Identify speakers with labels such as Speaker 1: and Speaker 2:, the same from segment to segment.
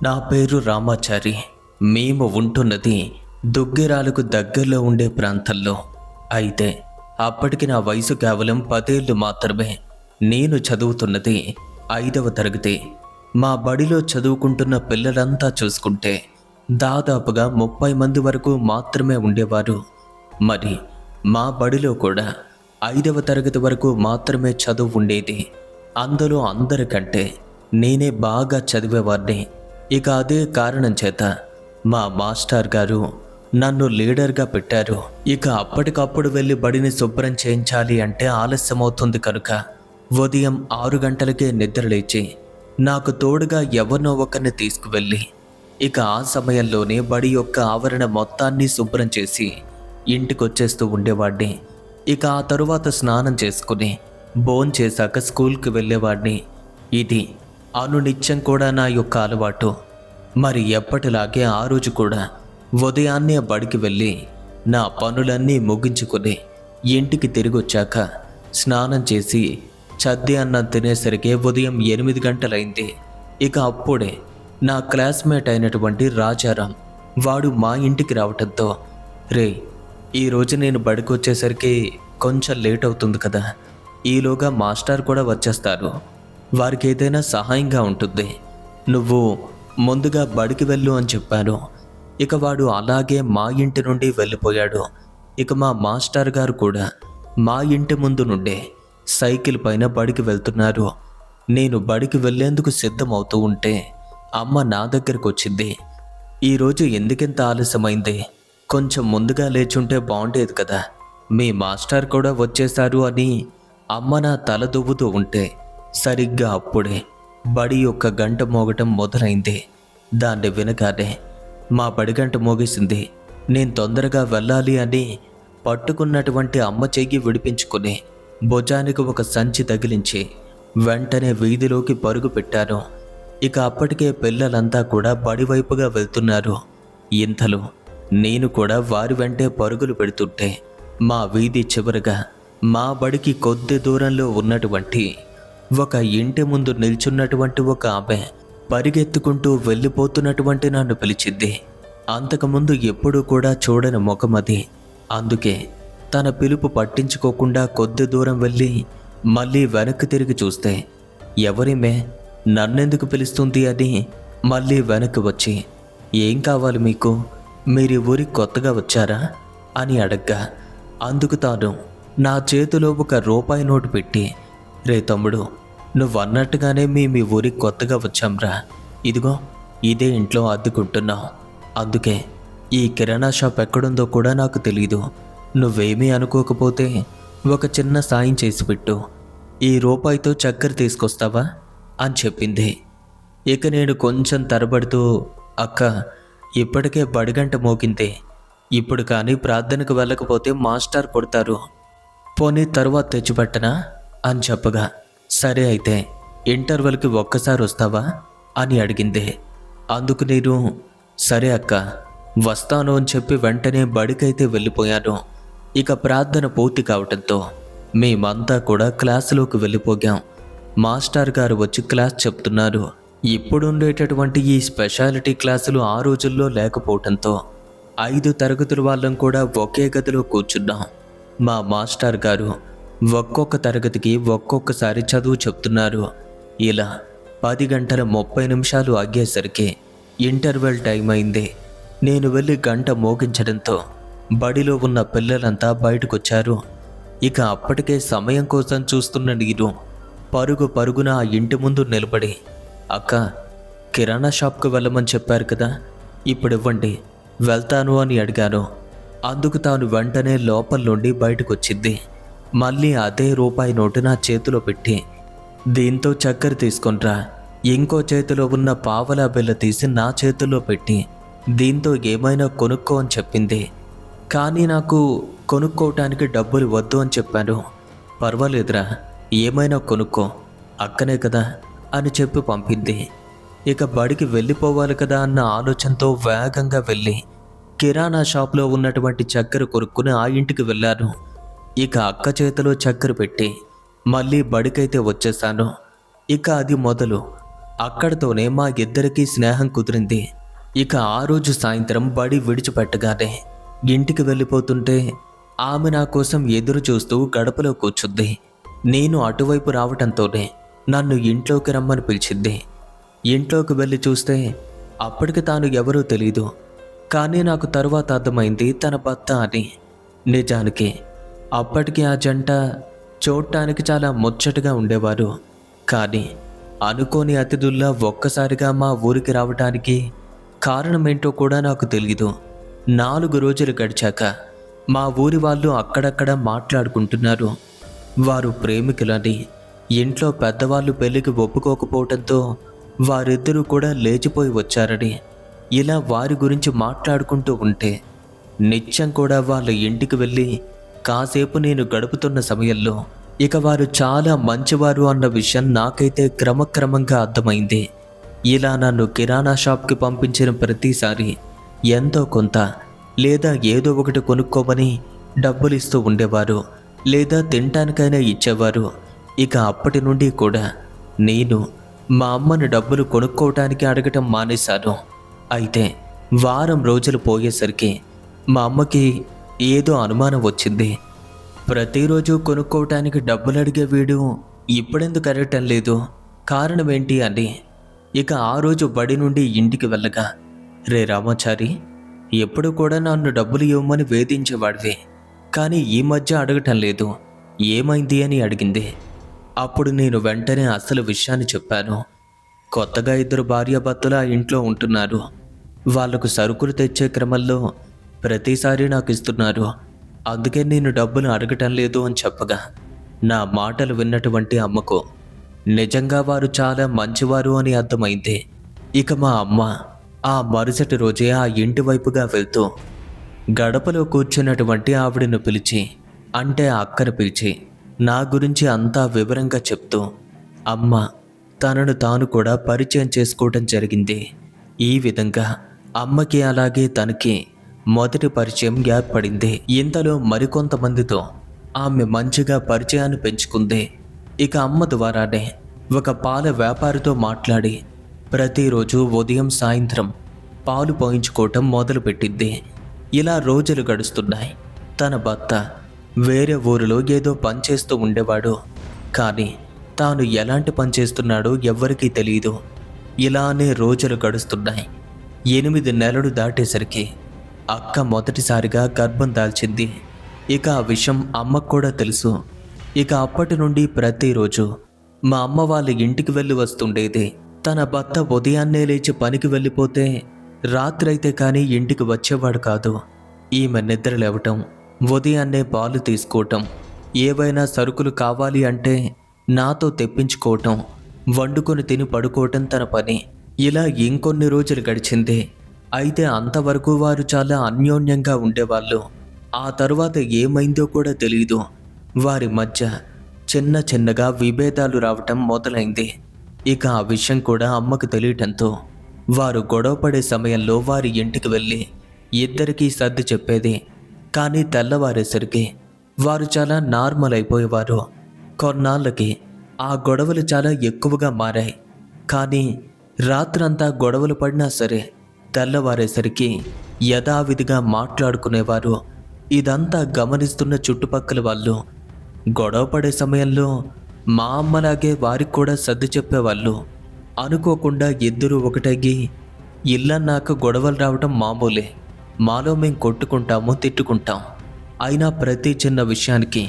Speaker 1: నా పేరు రామాచారి. మేము ఉంటున్నది దుగ్గిరాలకు దగ్గరలో ఉండే ప్రాంతంలో. అయితే అప్పటికి నా వయసు కేవలం 10 ఏళ్ళు మాత్రమే. నేను చదువుతున్నది 5వ తరగతి. మా బడిలో చదువుకుంటున్న పిల్లలంతా చూసుకుంటే దాదాపుగా 30 మంది వరకు మాత్రమే ఉండేవారు. మరి మా బడిలో కూడా 5వ తరగతి వరకు మాత్రమే చదువు ఉండేది. అందులో అందరికంటే నేనే బాగా చదివేవాడిని. ఇక అదే కారణం చేత మా మాస్టర్ గారు నన్ను లీడర్గా పెట్టారు. ఇక అప్పటికప్పుడు వెళ్ళి బడిని శుభ్రం చేయించాలి అంటే ఆలస్యమవుతుంది కనుక ఉదయం 6 గంటలకే నిద్రలేచి నాకు తోడుగా ఎవరినో ఒకరిని తీసుకువెళ్ళి ఇక ఆ సమయంలోనే బడి యొక్క ఆవరణ మొత్తాన్ని శుభ్రం చేసి ఇంటికొచ్చేస్తూ ఉండేవాడిని. ఇక ఆ తరువాత స్నానం చేసుకుని భోంచేశాక స్కూల్కి వెళ్ళేవాడిని. ఇది అనునిత్యం కూడా నా యొక్క అలవాటు. మరి ఎప్పటిలాగే ఆ రోజు కూడా ఉదయాన్నే బడికి వెళ్ళి నా పనులన్నీ ముగించుకుని ఇంటికి తిరిగి వచ్చాక స్నానం చేసి చద్ది అన్నం తినేసరికి ఉదయం 8 గంటలైంది. ఇక అప్పుడే నా క్లాస్మేట్ అయినటువంటి రాజారాం వాడు మా ఇంటికి రావటంతో, రే ఈరోజు నేను బడికి వచ్చేసరికి కొంచెం లేట్ అవుతుంది కదా, ఈలోగా మాస్టర్ కూడా వచ్చేస్తారు, వారికి ఏదైనా సహాయంగా ఉంటుంది, నువ్వు ముందుగా బడికి వెళ్ళు అని చెప్పాను. ఇక వాడు అలాగే మా ఇంటి నుండి వెళ్ళిపోయాడు. ఇక మా మాస్టర్ గారు కూడా మా ఇంటి ముందు నుండే సైకిల్ పైన బడికి వెళ్తున్నారు. నేను బడికి వెళ్ళేందుకు సిద్ధమవుతూ ఉంటే అమ్మ నా దగ్గరకు వచ్చింది. ఈరోజు ఎందుకింత ఆలస్యమైంది, కొంచెం ముందుగా లేచుంటే బాగుండేది కదా, మీ మాస్టర్ కూడా వచ్చేశారు అని అమ్మ నా తల దువ్వుతూ ఉంటే సరిగ్గా అప్పుడే బడి యొక్క గంట మోగటం మొదలైంది. దాన్ని వినగానే మా బడి గంట మోగేసింది. నేను తొందరగా వెళ్ళాలి అని పట్టుకున్నటువంటి అమ్మ చెయ్యి విడిపించుకుని భుజానికి ఒక సంచి తగిలించి వెంటనే వీధిలోకి పరుగు పెట్టాను. ఇక అప్పటికే పిల్లలంతా కూడా బడి వైపుగా వెళ్తున్నారు. ఇంతలో నేను కూడా వారి వెంటే పరుగులు పెడుతుంటే మా వీధి చివరగా మా బడికి కొద్ది దూరంలో ఉన్నటువంటి ఒక ఇంటి ముందు నిల్చున్నటువంటి ఒక ఆమె పరిగెత్తుకుంటూ వెళ్ళిపోతున్నటువంటి నన్ను పిలిచింది. అంతకుముందు ఎప్పుడూ కూడా చూడని ముఖమది. అందుకే తన పిలుపు పట్టించుకోకుండా కొద్ది దూరం వెళ్ళి మళ్ళీ వెనక్కి తిరిగి చూస్తే, ఎవరిమే నన్నెందుకు పిలుస్తుంది అని మళ్ళీ వెనక్కి వచ్చి, ఏం కావాలి మీకు, మీరు ఊరికి కొత్తగా వచ్చారా అని అడగ్గా, అందుకు తాను నా చేతిలో ఒక రూపాయి నోటు పెట్టి, రే తమ్ముడు, నువ్వు అన్నట్టుగానే మీ ఊరికి కొత్తగా వచ్చాంరా, ఇదిగో ఇదే ఇంట్లో అద్దెకుంటున్నాం, అందుకే ఈ కిరాణా షాప్ ఎక్కడుందో కూడా నాకు తెలీదు, నువ్వేమీ అనుకోకపోతే ఒక చిన్న సాయం చేసి పెట్టు, ఈ రూపాయితో చక్కెర తీసుకొస్తావా అని చెప్పింది. ఇక నేను కొంచెం తరబడుతూ, అక్క ఇప్పటికే బడిగంట మోగింది, ఇప్పుడు కానీ ప్రార్థనకు వెళ్ళకపోతే మాస్టర్ కొడతారు, పోనీ తరువాత తెచ్చిపెట్టనా అని చెప్పగా, సరే అయితే ఇంటర్వెల్కి ఒక్కసారి వస్తావా అని అడిగింది. అందుకు నేను సరే అక్క వస్తాను అని చెప్పి వెంటనే బడికైతే వెళ్ళిపోయాను. ఇక ప్రార్థన పూర్తి కావటంతో మేమంతా కూడా క్లాసులోకి వెళ్ళిపోయాం. మాస్టర్ గారు వచ్చి క్లాస్ చెప్తున్నారు. ఇప్పుడుండేటటువంటి ఈ స్పెషాలిటీ క్లాసులు ఆ రోజుల్లో లేకపోవటంతో 5 తరగతుల వాళ్ళం కూడా ఒకే గదిలో కూర్చున్నాం. మా మాస్టర్ గారు ఒక్కొక్క తరగతికి ఒక్కొక్కసారి చదువు చెప్తున్నారు. ఇలా 10:30 అయ్యేసరికి ఇంటర్వెల్ టైం అయింది. నేను వెళ్ళి గంట మోగించడంతో బడిలో ఉన్న పిల్లలంతా బయటకొచ్చారు. ఇక అప్పటికే సమయం కోసం చూస్తున్న నేను పరుగున ఆ ఇంటి ముందు నిలబడి, అక్క కిరాణా షాప్కి వెళ్ళమని చెప్పారు కదా, ఇప్పుడు ఇవ్వండి వెళ్తాను అని అడిగాను. అందుకు తాను వెంటనే లోపల నుండి బయటకొచ్చింది. మళ్ళీ అదే రూపాయి నోటు నా చేతిలో పెట్టి, దీంతో చక్కెర తీసుకొనిరా, ఇంకో చేతిలో ఉన్న పావలా బిళ్ళ తీసి నా చేతిలో పెట్టి, దీంతో ఏమైనా కొనుక్కో అని చెప్పింది. కానీ నాకు కొనుక్కోవటానికి డబ్బులు వద్దు అని చెప్పాను. పర్వాలేదురా ఏమైనా కొనుక్కో, అక్కనే కదా అని చెప్పి పంపింది. ఇక బడికి వెళ్ళిపోవాలి కదా అన్న ఆలోచనతో వేగంగా వెళ్ళి కిరాణా షాప్లో ఉన్నటువంటి చక్కెర కొనుక్కుని ఆ ఇంటికి వెళ్ళాను. ఇక అక్క చేతిలో చక్కెర పెట్టి మళ్ళీ బడికైతే వచ్చేసాను. ఇక అది మొదలు అక్కడితోనే మా ఇద్దరికీ స్నేహం కుదిరింది. ఇక ఆ రోజు సాయంత్రం బడి విడిచిపెట్టగానే ఇంటికి వెళ్ళిపోతుంటే ఆమె నా కోసం ఎదురు చూస్తూ గడపలో కూర్చుంది. నేను అటువైపు రావటంతోనే నన్ను ఇంట్లోకి రమ్మని పిలిచింది. ఇంట్లోకి వెళ్ళి చూస్తే అప్పటికి తాను ఎవరో తెలీదు. కానీ నాకు తరువాత అర్థమైంది తన భర్త అని. నిజానికి అప్పటికి ఆ జంట చూడటానికి చాలా ముచ్చటగా ఉండేవారు. కానీ అనుకోని అతిథుల్లా ఒక్కసారిగా మా ఊరికి రావటానికి కారణమేంటో కూడా నాకు తెలీదు. 4 రోజులు గడిచాక మా ఊరి వాళ్ళు అక్కడక్కడ మాట్లాడుకుంటున్నారు. వారు ప్రేమికులని, ఇంట్లో పెద్దవాళ్ళు పెళ్లికి ఒప్పుకోకపోవడంతో వారిద్దరూ కూడా లేచిపోయి వచ్చారని ఇలా వారి గురించి మాట్లాడుకుంటూ ఉంటే నిత్యం కూడా వాళ్ళ ఇంటికి వెళ్ళి కాసేపు నేను గడుపుతున్న సమయంలో ఇక వారు చాలా మంచివారు అన్న విషయం నాకైతే క్రమక్రమంగా అర్థమైంది. ఇలా నన్ను కిరాణా షాప్కి పంపించిన ప్రతిసారి ఎంతో కొంత లేదా ఏదో ఒకటి కొనుక్కోమని డబ్బులు ఇస్తూ ఉండేవారు, లేదా తినటానికైనా ఇచ్చేవారు. ఇక అప్పటి నుండి కూడా నేను మా అమ్మను డబ్బులు కొనుక్కోవటానికి అడగటం మానేశాను. అయితే వారం రోజులు పోయేసరికి మా అమ్మకి ఏదో అనుమానం వచ్చింది. ప్రతిరోజు కొనుక్కోవటానికి డబ్బులు అడిగే వీడు ఇప్పుడెందుకు అడగటం లేదు, కారణం ఏంటి అని. ఇక ఆ రోజు బడి నుండి ఇంటికి వెళ్ళగా, రే రామాచారి, ఎప్పుడు కూడా నన్ను డబ్బులు ఇవ్వమని వేధించేవాడివి, కానీ ఈ మధ్య అడగటం లేదు, ఏమైంది అని అడిగింది. అప్పుడు నేను వెంటనే అసలు విషయాన్ని చెప్పాను. కొత్తగా 2 భార్యాభర్తలు ఆ ఇంట్లో ఉంటున్నారు. వాళ్లకు సరుకులు తెచ్చే క్రమంలో ప్రతిసారి నాకు ఇస్తున్నారు, అందుకే నేను డబ్బులు అడగటం లేదు అని చెప్పగా, నా మాటలు విన్నటువంటి అమ్మకు నిజంగా వారు చాలా మంచివారు అని అర్థమైంది. ఇక మా అమ్మ ఆ మరుసటి రోజే ఆ ఇంటి వైపుగా వెళ్తూ గడపలో కూర్చున్నటువంటి ఆవిడను పిలిచి, అంటే అక్కను పిలిచి నా గురించి అంతా వివరంగా చెప్తూ అమ్మ తనను తాను కూడా పరిచయం చేసుకోవటం జరిగింది. ఈ విధంగా అమ్మకి అలాగే తనకి మొదటి పరిచయం ఏర్పడింది. ఇంతలో మరికొంతమందితో ఆమె మంచిగా పరిచయాన్ని పెంచుకుంది. ఇక అమ్మ ద్వారానే ఒక పాల వ్యాపారితో మాట్లాడి ప్రతిరోజు ఉదయం సాయంత్రం పాలు పోయించుకోవటం మొదలుపెట్టింది. ఇలా రోజులు గడుస్తున్నాయి. తన భర్త వేరే ఊరిలో ఏదో పని చేస్తూ ఉండేవాడు, కానీ తాను ఎలాంటి పని చేస్తున్నాడో ఎవ్వరికీ తెలియదు. ఇలానే రోజులు గడుస్తున్నాయి. 8 నెలలు దాటేసరికి అక్క మొదటిసారిగా గర్భం దాల్చింది. ఇక ఆ విషయం అమ్మకు కూడా తెలుసు. ఇక అప్పటి నుండి ప్రతిరోజు మా అమ్మ వాళ్ళ ఇంటికి వెళ్ళి వస్తుండేది. తన భర్త ఉదయాన్నే లేచి పనికి వెళ్ళిపోతే రాత్రైతే కానీ ఇంటికి వచ్చేవాడు కాదు. ఈమె నిద్ర లేవటం, ఉదయాన్నే పాలు తీసుకోవటం, ఏవైనా సరుకులు కావాలి అంటే నాతో తెప్పించుకోవటం, వండుకొని తిని పడుకోవటం తన పని. ఇలా ఇంకొన్ని రోజులు గడిచింది. అయితే అంతవరకు వారు చాలా అన్యోన్యంగా ఉండేవాళ్ళు. ఆ తరువాత ఏమైందో కూడా తెలియదు. వారి మధ్య చిన్న చిన్నగా విభేదాలు రావటం మొదలైంది. ఇక ఆ విషయం కూడా అమ్మకు తెలియటంతో వారు గొడవ పడే సమయంలో వారి ఇంటికి వెళ్ళి ఇద్దరికీ సర్ది చెప్పేది. కానీ తెల్లవారేసరికి వారు చాలా నార్మల్ అయిపోయేవారు. కొన్నాళ్ళకి ఆ గొడవలు చాలా ఎక్కువగా మారాయి. కానీ రాత్రంతా గొడవలు పడినా సరే తెల్లవారేసరికి యథావిధిగా మాట్లాడుకునేవారు. ఇదంతా గమనిస్తున్న చుట్టుపక్కల వాళ్ళు గొడవ పడే సమయంలో మా అమ్మలాగే వారికి కూడా సర్ది చెప్పేవాళ్ళు. అనుకోకుండా ఇద్దరూ ఒకటగి ఇల్లన్నాక గొడవలు రావటం మామూలే. మాలో మేం కొట్టుకుంటాము, తిట్టుకుంటాం. అయినా ప్రతి చిన్న విషయానికి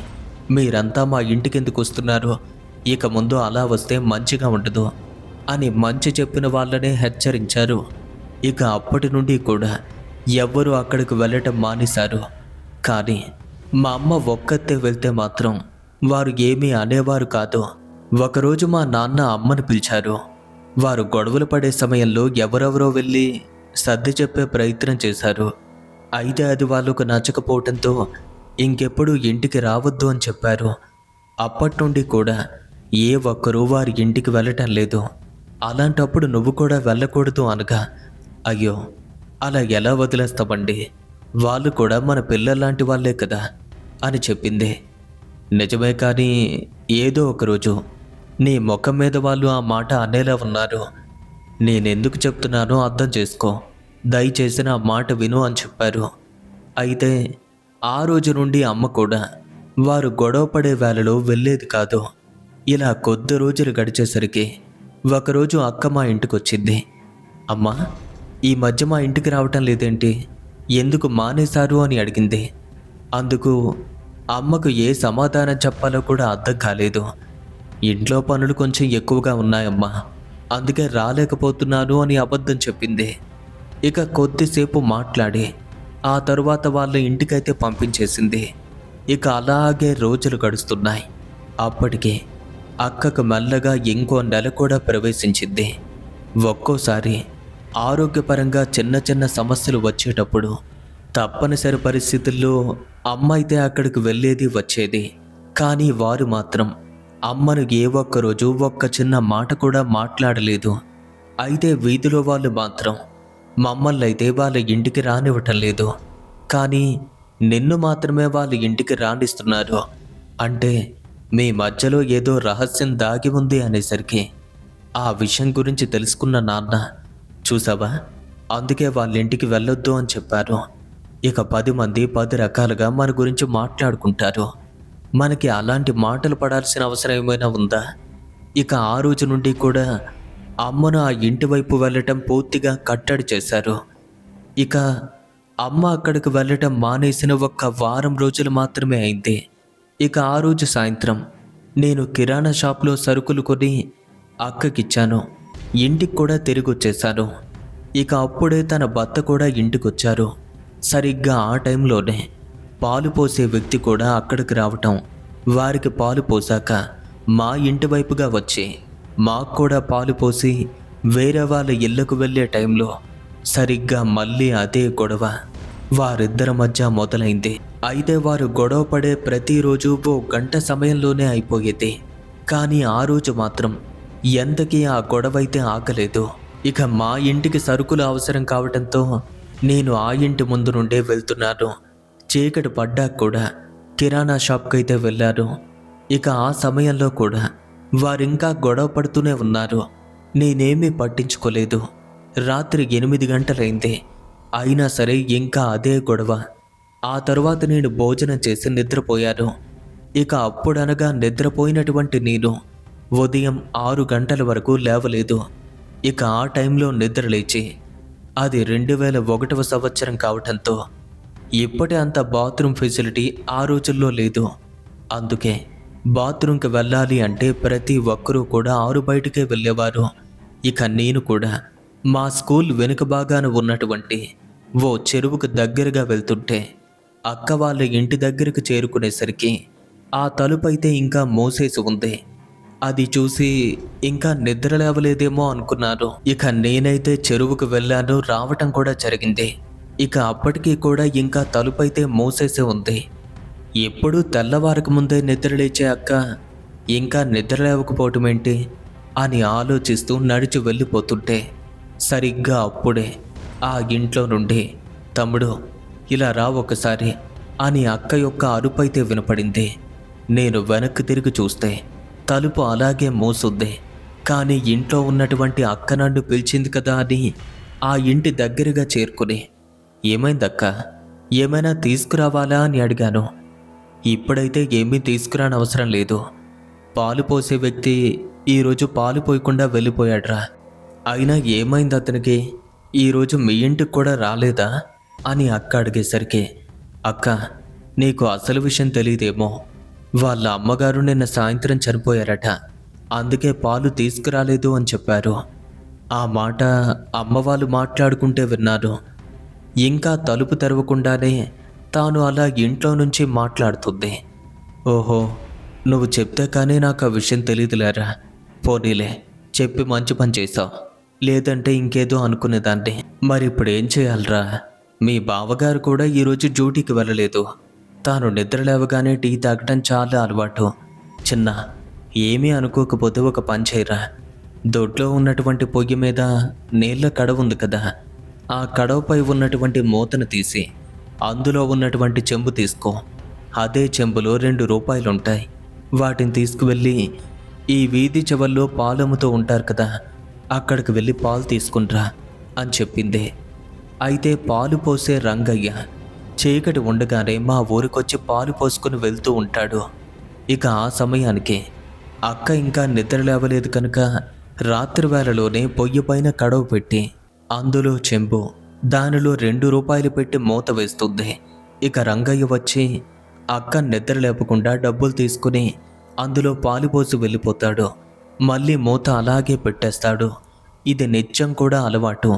Speaker 1: మీరంతా మా ఇంటికెందుకు వస్తున్నారు, ఇక ముందు అలా వస్తే మంచిగా ఉండదు అని మంచి చెప్పిన వాళ్ళనే హెచ్చరించారు. ఇక అప్పటి నుండి కూడా ఎవ్వరూ అక్కడికి వెళ్ళటం మానేశారు. కానీ మా అమ్మ ఒక్కతే వెళ్తే మాత్రం వారు ఏమీ అనేవారు కాదు. ఒకరోజు మా నాన్న అమ్మను పిలిచారు. వారు గొడవలు పడే సమయంలో ఎవరెవరో వెళ్ళి సర్ది చెప్పే ప్రయత్నం చేశారు. అయితే అది వాళ్ళకు నచ్చకపోవడంతో ఇంకెప్పుడు ఇంటికి రావద్దు అని చెప్పారు. అప్పటి నుండి కూడా ఏ ఒక్కరూ వారి ఇంటికి వెళ్ళటం లేదు. అలాంటప్పుడు నువ్వు కూడా వెళ్ళకూడదు అనగా, అయ్యో అలా ఎలా వదిలేస్తామండి, వాళ్ళు కూడా మన పిల్లల్లాంటి వాళ్ళే కదా అని చెప్పింది. నిజమే, కానీ ఏదో ఒకరోజు నీ ముఖం మీద వాళ్ళు ఆ మాట అనేలా ఉన్నారు. నేనెందుకు చెప్తున్నానో అర్థం చేసుకో. దయచేసి నా మాట విను అని చెప్పారు. అయితే ఆ రోజు నుండి అమ్మ కూడా వారు గొడవ పడే వేళలో వెళ్ళేది కాదు. ఇలా కొద్ది రోజులు గడిచేసరికి ఒకరోజు అక్క మా ఇంటికొచ్చింది. అమ్మా, ఈ మధ్య మా ఇంటికి రావటం లేదేంటి, ఎందుకు మానేశారు అని అడిగింది. అందుకు అమ్మకు ఏ సమాధానం చెప్పాలో కూడా అర్థం కాలేదు. ఇంట్లో పనులు కొంచెం ఎక్కువగా ఉన్నాయమ్మా, అందుకే రాలేకపోతున్నాను అని అబద్ధం చెప్పింది. ఇక కొద్దిసేపు మాట్లాడి ఆ తరువాత వాళ్ళ ఇంటికైతే పంపించేసింది. ఇక అలాగే రోజులు గడుస్తున్నాయి. అప్పటికి అక్కకు మెల్లగా ఇంకో నెల కూడా ప్రవేశించింది. ఒక్కోసారి ఆరోగ్యపరంగా చిన్న చిన్న సమస్యలు వచ్చేటప్పుడు తప్పనిసరి పరిస్థితుల్లో అమ్మ అయితే అక్కడికి వెళ్ళేది వచ్చేది. కానీ వారు మాత్రం అమ్మను ఏ ఒక్కరోజు ఒక్క చిన్న మాట కూడా మాట్లాడలేదు. అయితే వీధిలో వాళ్ళు మాత్రం మమ్మల్ని అయితే వాళ్ళ ఇంటికి రానివ్వటం లేదు, కానీ నిన్ను మాత్రమే వాళ్ళ ఇంటికి రాణిస్తున్నారు. అంటే మీ మధ్యలో ఏదో రహస్యం దాగి ఉంది అనేసరికి ఆ విషయం గురించి తెలుసుకున్న నాన్న, చూసావా, అందుకే వాళ్ళ ఇంటికి వెళ్ళొద్దు అని చెప్పారు. ఇక 10 మంది 10 రకాలుగా మన గురించి మాట్లాడుకుంటారు. మనకి అలాంటి మాటలు పడాల్సిన అవసరం ఏమైనా ఉందా? ఇక ఆ రోజు నుండి కూడా అమ్మను ఆ ఇంటి వైపు వెళ్ళటం పూర్తిగా కట్టడి చేశారు. ఇక అమ్మ అక్కడికి వెళ్ళటం మానేసిన ఒక్క వారం రోజులు మాత్రమే అయింది. ఇక ఆ రోజు సాయంత్రం నేను కిరాణా షాప్లో సరుకులు కొని అక్కకిచ్చాను. ఇంటికి కూడా తిరిగి వచ్చేశాను. ఇక అప్పుడే తన భర్త కూడా ఇంటికొచ్చారు. సరిగ్గా ఆ టైంలోనే పాలు పోసే వ్యక్తి కూడా అక్కడికి రావటం, వారికి పాలు పోసాక మా ఇంటి వైపుగా వచ్చి మాకు కూడా పాలు పోసి వేరే వాళ్ళ ఇళ్లకు వెళ్ళే టైంలో సరిగ్గా మళ్ళీ అదే గొడవ వారిద్దరి మధ్య మొదలైంది. అయితే వారు గొడవ పడే ప్రతిరోజు ఓ గంట సమయంలోనే అయిపోయేది. కానీ ఆ రోజు మాత్రం ఎంతకీ ఆ గొడవ అయితే ఆగలేదు. ఇక మా ఇంటికి సరుకులు అవసరం కావడంతో నేను ఆ ఇంటి ముందు నుండే వెళ్తున్నాను. చీకటి పడ్డాక కూడా కిరాణా షాప్కి అయితే వెళ్ళారు. ఇక ఆ సమయంలో కూడా వారింకా గొడవ పడుతూనే ఉన్నారు. నేనేమీ పట్టించుకోలేదు. రాత్రి 8 గంటలైంది. అయినా సరే ఇంకా అదే గొడవ. ఆ తరువాత నేను భోజనం చేసి నిద్రపోయాను. ఇక అప్పుడనగా నిద్రపోయినటువంటి నేను ఉదయం 6 గంటల వరకు లేవలేదు. ఇక ఆ టైంలో నిద్రలేచి అది 2001వ సంవత్సరం కావటంతో ఇప్పటి అంత బాత్రూమ్ ఫెసిలిటీ ఆ రోజుల్లో లేదు. అందుకే బాత్రూమ్కి వెళ్ళాలి అంటే ప్రతి ఒక్కరూ కూడా ఆరు బయటకే వెళ్ళేవారు. ఇక నేను కూడా మా స్కూల్ వెనుక భాగాన ఉన్నటువంటి ఓ చెరువుకు దగ్గరగా వెళ్తుంటే అక్క వాళ్ళ ఇంటి దగ్గరకు చేరుకునేసరికి ఆ తలుపు అయితే ఇంకా మూసేసి ఉంది. అది చూసి ఇంకా నిద్ర లేవలేదేమో అనుకున్నాను. ఇక నేనైతే చెరువుకు వెళ్ళాను, రావటం కూడా జరిగింది. ఇక అప్పటికీ కూడా ఇంకా తలుపు అయితే మూసేసి ఉంది. ఎప్పుడూ తెల్లవారక ముందే నిద్రలేచే అక్క ఇంకా నిద్ర లేవకపోవటం ఏంటి అని ఆలోచిస్తూ నడిచి వెళ్ళిపోతుంటే సరిగ్గా అప్పుడే ఆ ఇంట్లో నుండి తమ్ముడు ఇలా రా ఒకసారి అని అక్క యొక్క అరుపైతే వినపడింది. నేను వెనక్కి తిరిగి చూస్తే తలుపు అలాగే మూసుంది. కానీ ఇంట్లో ఉన్నటువంటి అక్క నన్ను పిలిచింది కదా అని ఆ ఇంటి దగ్గరగా చేరుకుని ఏమైందక్క, ఏమైనా తీసుకురావాలా అని అడిగాను. ఇప్పుడైతే ఏమీ తీసుకురానవసరం లేదు. పాలు పోసే వ్యక్తి ఈరోజు పాలు పోయకుండా వెళ్ళిపోయాడ్రా. అయినా ఏమైంది అతనికి, ఈరోజు మీ ఇంటికి కూడా రాలేదా అని అక్క అడిగేసరికి అక్క నీకు అసలు విషయం తెలియదేమో, వాళ్ళ అమ్మగారు నిన్న సాయంత్రం చనిపోయారట, అందుకే పాలు తీసుకురాలేదు అని చెప్పారు. ఆ మాట అమ్మ వాళ్ళు మాట్లాడుకుంటే విన్నాను. ఇంకా తలుపు తెరవకుండానే తాను అలా ఇంట్లో నుంచి మాట్లాడుతుంది. ఓహో, నువ్వు చెప్తే కానీ నాకు ఆ విషయం తెలియదులేరా. పోనీలే, చెప్పి మంచి పని చేసావు, లేదంటే ఇంకేదో అనుకునేదాన్ని. మరి ఇప్పుడు ఏం చేయాలరా? మీ బావగారు కూడా ఈరోజు డ్యూటీకి వెళ్ళలేదు. తాను నిద్ర లేవగానే టీ తాగటం చాలా అలవాటు. చిన్న ఏమీ అనుకోకపోతే ఒక పని చేయరా, దొడ్లో ఉన్నటువంటి పొయ్యి మీద నీళ్ళ కడవ ఉంది కదా, ఆ కడవపై ఉన్నటువంటి మూతను తీసి అందులో ఉన్నటువంటి చెంబు తీసుకో. అదే చెంబులో 2 రూపాయలు ఉంటాయి. వాటిని తీసుకువెళ్ళి ఈ వీధి చివల్లో పాలమ్ముతూ ఉంటారు కదా, అక్కడికి వెళ్ళి పాలు తీసుకునిరా అని చెప్పింది. అయితే పాలు పోసే రంగయ్య చీకటి ఉండగానే మా ఊరికొచ్చి పాలు పోసుకుని వెళ్తూ ఉంటాడు. ఇక ఆ సమయానికి అక్క ఇంకా నిద్ర లేవలేదు కనుక రాత్రి వేళలోనే పొయ్యి పైన కడవ పెట్టి అందులో చెంబు, దానిలో 2 రూపాయలు పెట్టి మూత వేస్తుంది. ఇక రంగయ్య వచ్చి అక్క నిద్ర లేపకుండా డబ్బులు తీసుకుని అందులో పాలు పోసి వెళ్ళిపోతాడు. మళ్ళీ మూత అలాగే పెట్టేస్తాడు. ఇది నిత్యం కూడా అలవాటు.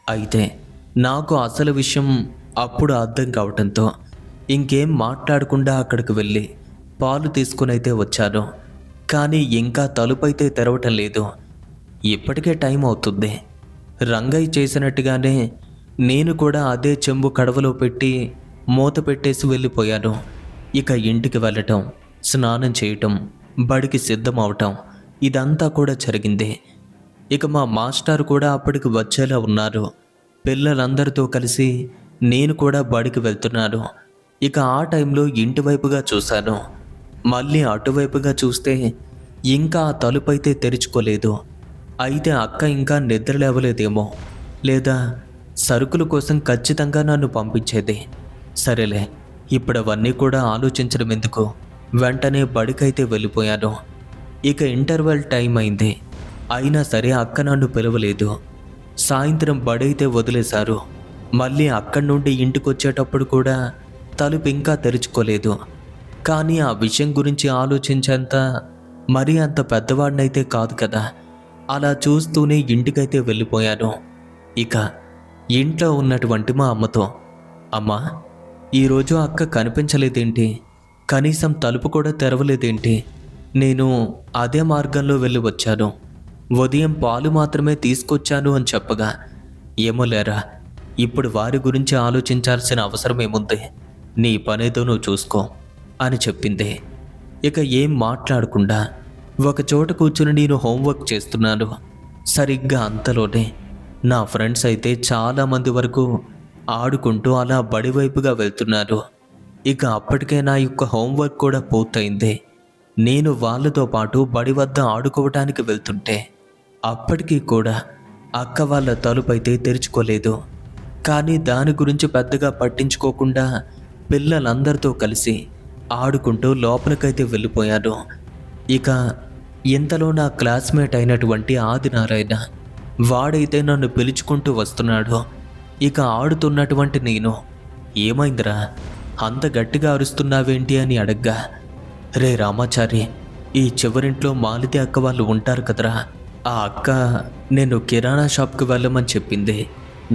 Speaker 1: అయితే నాకు అసలు విషయం అప్పుడు అర్థం కావటంతో ఇంకేం మాట్లాడకుండా అక్కడికి వెళ్ళి పాలు తీసుకునైతే వచ్చాను. కానీ ఇంకా తలుపైతే తెరవటం లేదు. ఇప్పటికే టైం అవుతుంది. రంగయ్య చేసినట్టుగానే నేను కూడా అదే చెంబు కడవలో పెట్టి మూత పెట్టేసి వెళ్ళిపోయాను. ఇక ఇంటికి వెళ్ళటం, స్నానం చేయటం, బడికి సిద్ధం అవటం ఇదంతా కూడా జరిగింది. ఇక మా మాస్టర్ కూడా అప్పటికి వచ్చేలా ఉన్నారు. పిల్లలందరితో కలిసి నేను కూడా బడికి వెళ్తున్నాను. ఇక ఆ టైంలో ఇంటి వైపుగా చూశాను. మళ్ళీ అటువైపుగా చూస్తే ఇంకా ఆ తలుపైతే తెరుచుకోలేదు. అయితే అక్క ఇంకా నిద్ర లేవలేదేమో, లేదా సరుకుల కోసం ఖచ్చితంగా నన్ను పంపించేది. సరేలే, ఇప్పుడు అవన్నీ కూడా ఆలోచించడం ఎందుకు, వెంటనే బడికైతే వెళ్ళిపోయాను. ఇక ఇంటర్వెల్ టైం అయింది. అయినా సరే అక్క నన్ను పిలవలేదు. సాయంత్రం బడైతే వదిలేశారు. మళ్ళీ అక్కడి నుండి ఇంటికి వచ్చేటప్పుడు కూడా తలుపు ఇంకా తెరుచుకోలేదు. కానీ ఆ విషయం గురించి ఆలోచించేంత మరీ అంత పెద్దవాడినైతే కాదు కదా. అలా చూస్తూనే ఇంటికైతే వెళ్ళిపోయాను. ఇక ఇంట్లో ఉన్నటువంటి మా అమ్మతో, అమ్మా, ఈరోజు అక్క కనిపించలేదేంటి, కనీసం తలుపు కూడా తెరవలేదేంటి, నేను అదే మార్గంలో వెళ్ళి వచ్చాను, ఉదయం పాలు మాత్రమే తీసుకొచ్చాను అని చెప్పగా, ఏమోలేరా, ఇప్పుడు వారి గురించి ఆలోచించాల్సిన అవసరం ఏముంది, నీ పనేదో నువ్వు చూసుకో అని చెప్పింది. ఇక ఏం మాట్లాడకుండా ఒక చోట కూర్చుని నేను హోంవర్క్ చేస్తున్నాను. సరిగ్గా అంతలోనే నా ఫ్రెండ్స్ అయితే చాలామంది వరకు ఆడుకుంటూ అలా బడి వైపుగా వెళ్తున్నారు. ఇక అప్పటికే నా యొక్క హోంవర్క్ కూడా పూర్తయింది. నేను వాళ్ళతో పాటు బడి వద్ద ఆడుకోవటానికి వెళ్తుంటే అప్పటికీ కూడా అక్క వాళ్ళ తలుపైతే తెరుచుకోలేదు. కానీ దాని గురించి పెద్దగా పట్టించుకోకుండా పిల్లలందరితో కలిసి ఆడుకుంటూ లోపలికైతే వెళ్ళిపోయాను. ఇక ఇంతలో నా క్లాస్మేట్ అయినటువంటి ఆదినారాయణ, వాడైతే నన్ను పిలుచుకుంటూ వస్తున్నాడు. ఇక ఆడుతున్నటువంటి నేను, ఏమైందిరా అంత గట్టిగా అరుస్తున్నావేంటి అని అడగ్గా, రే రామాచారి, ఈ చివరింట్లో మాలితి అక్క వాళ్ళు ఉంటారు కదరా, ఆ అక్క నేను కిరాణా షాప్కి వెళ్ళమని చెప్పింది.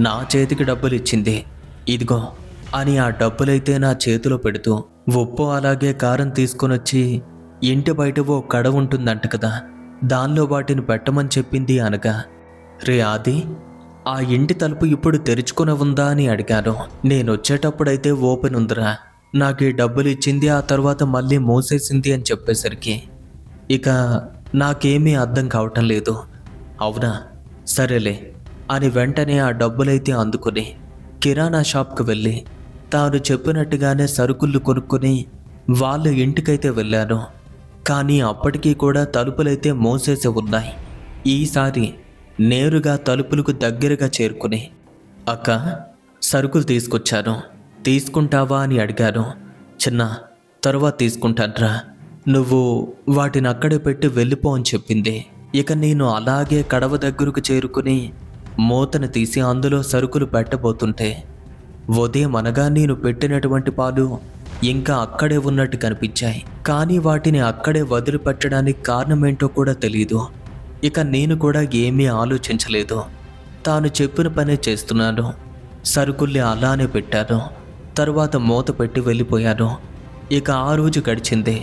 Speaker 1: నా చేతికి డబ్బులు ఇచ్చింది, ఇదిగో అని ఆ డబ్బులైతే నా చేతిలో పెడుతూ, ఉప్పు అలాగే కారం తీసుకొని వచ్చి ఇంటి బయట ఓ కడ ఉంటుందంట కదా, దానిలో వాటిని పెట్టమని చెప్పింది అనగా, రే ఆది, ఆ ఇంటి తలుపు ఇప్పుడు తెరుచుకుని ఉందా అని అడిగాను. నేను వచ్చేటప్పుడైతే ఓపెన్ ఉందిరా, నాకు ఈ డబ్బులు ఇచ్చింది, ఆ తర్వాత మళ్ళీ మోసేసింది అని చెప్పేసరికి ఇక నాకేమీ అర్థం కావటం లేదు. అవునా, సరేలే అని వెంటనే ఆ డబ్బులైతే అందుకుని కిరాణా షాప్కి వెళ్ళి తాను చెప్పినట్టుగానే సరుకులు కొనుక్కొని వాళ్ళ ఇంటికైతే వెళ్ళాను. కానీ అప్పటికీ కూడా తలుపులైతే మోసేసి ఉన్నాయి. ఈసారి నేరుగా తలుపులకు దగ్గరగా చేరుకుని, అక్క, సరుకులు తీసుకొచ్చాను, తీసుకుంటావా అని అడిగాను. చిన్న, తర్వాత తీసుకుంటాన్రా, నువ్వు వాటిని అక్కడే పెట్టి వెళ్ళిపో అని చెప్పింది. ఇక నేను అలాగే కడవ దగ్గరకు చేరుకుని మూతను తీసి అందులో సరుకులు పెట్టబోతుంటే ఉదయం అనగా నేను పెట్టినటువంటి పాలు ఇంకా అక్కడే ఉన్నట్టు కనిపించాయి. కానీ వాటిని అక్కడే వదిలిపెట్టడానికి కారణమేంటో కూడా తెలీదు. ఇక నేను కూడా ఏమీ ఆలోచించలేదు. తాను చెప్పిన పనే చేస్తున్నాను. సరుకుల్ని అలానే పెట్టాను. తరువాత మూత పెట్టి వెళ్ళిపోయాను. ఇక ఆ రోజు గడిచింది.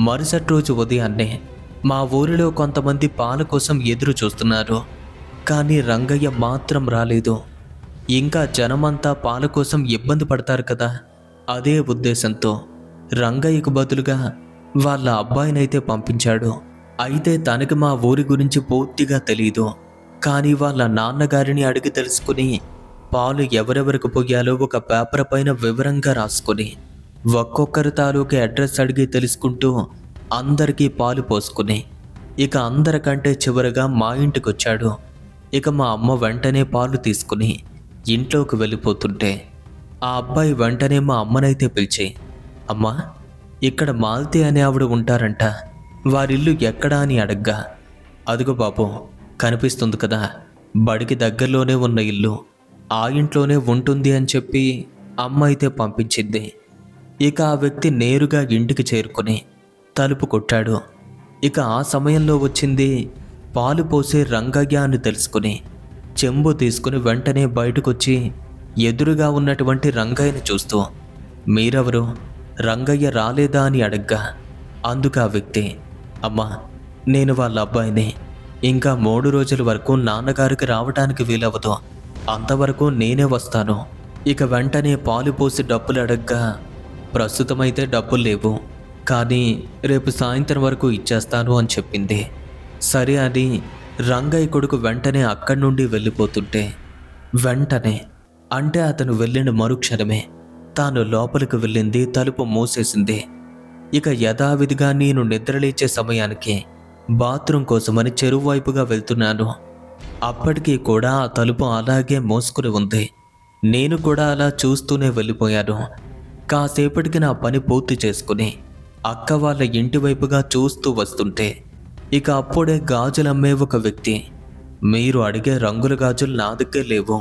Speaker 1: మరుసటి రోజు ఉదయాన్నే మా ఊరిలో కొంతమంది పాల కోసం ఎదురు చూస్తున్నారు. కానీ రంగయ్య మాత్రం రాలేదు. ఇంకా జనమంతా పాల కోసం ఇబ్బంది పడతారు కదా, అదే ఉద్దేశంతో రంగయ్యకు బదులుగా వాళ్ళ అబ్బాయినైతే పంపించాడు. అయితే తనకి మా ఊరి గురించి పూర్తిగా తెలీదు. కానీ వాళ్ళ నాన్నగారిని అడిగి తెలుసుకుని పాలు ఎవరెవరికి పోయాలో ఒక పేపర్ పైన వివరంగా రాసుకొని ఒక్కొక్కరి తాలూకు అడ్రస్ అడిగి తెలుసుకుంటూ అందరికీ పాలు పోసుకుని ఇక అందరికంటే చివరగా మా ఇంటికొచ్చాడు. ఇక మా అమ్మ వెంటనే పాలు తీసుకుని ఇంట్లోకి వెళ్ళిపోతుంటే ఆ అబ్బాయి వెంటనే మా అమ్మనైతే పిలిచి, అమ్మా, ఇక్కడ మాల్తి అనే ఆవిడ ఉంటారంట, వారిల్లు ఎక్కడా అని అడగ్గా, అదిగో బాబు కనిపిస్తుంది కదా, బడికి దగ్గరలోనే ఉన్న ఇల్లు, ఆ ఇంట్లోనే ఉంటుంది అని చెప్పి అమ్మ అయితే పంపించింది. ఇక ఆ వ్యక్తి నేరుగా ఇంటికి చేరుకుని తలుపు కొట్టాడు. ఇక ఆ సమయంలో వచ్చింది పాలు పోసే రంగయ్య అని తెలుసుకుని చెంబు తీసుకుని వెంటనే బయటకొచ్చి ఎదురుగా ఉన్నటువంటి రంగయ్యని చూస్తూ, మీరెవరు, రంగయ్య రాలేదా అని అడగ్గా, అందుకు ఆ వ్యక్తి, అమ్మా, నేను వాళ్ళ అబ్బాయిని, ఇంకా 3 రోజుల వరకు నాన్నగారికి రావటానికి వీలవదు, అంతవరకు నేనే వస్తాను. ఇక వెంటనే పాలు పోసి డబ్బులు అడగ్గా, ప్రస్తుతమైతే డబ్బులు లేవు, కానీ రేపు సాయంత్రం వరకు ఇచ్చేస్తాను అని చెప్పింది. సరే అని రంగయ్య కొడుకు వెంటనే అక్కడి నుండి వెళ్ళిపోతుంటే వెంటనే, అంటే అతను వెళ్ళిన మరుక్షణమే తాను లోపలికి వెళ్ళింది, తలుపు మూసేసింది. ఇక యథావిధిగా నేను నిద్రలేచే సమయానికి బాత్రూం కోసమని చెరువు వైపుగా వెళ్తున్నాను. అప్పటికీ కూడా ఆ తలుపు అలాగే మోసుకుని ఉంది. నేను కూడా అలా చూస్తూనే వెళ్ళిపోయాను. కాసేపటికి నా పని పూర్తి చేసుకుని అక్క వాళ్ళ ఇంటి వైపుగా చూస్తూ వస్తుంటే ఇక అప్పుడే గాజులమ్మే ఒక వ్యక్తి, మీరు అడిగే రంగుల గాజులు నా దగ్గర లేవు,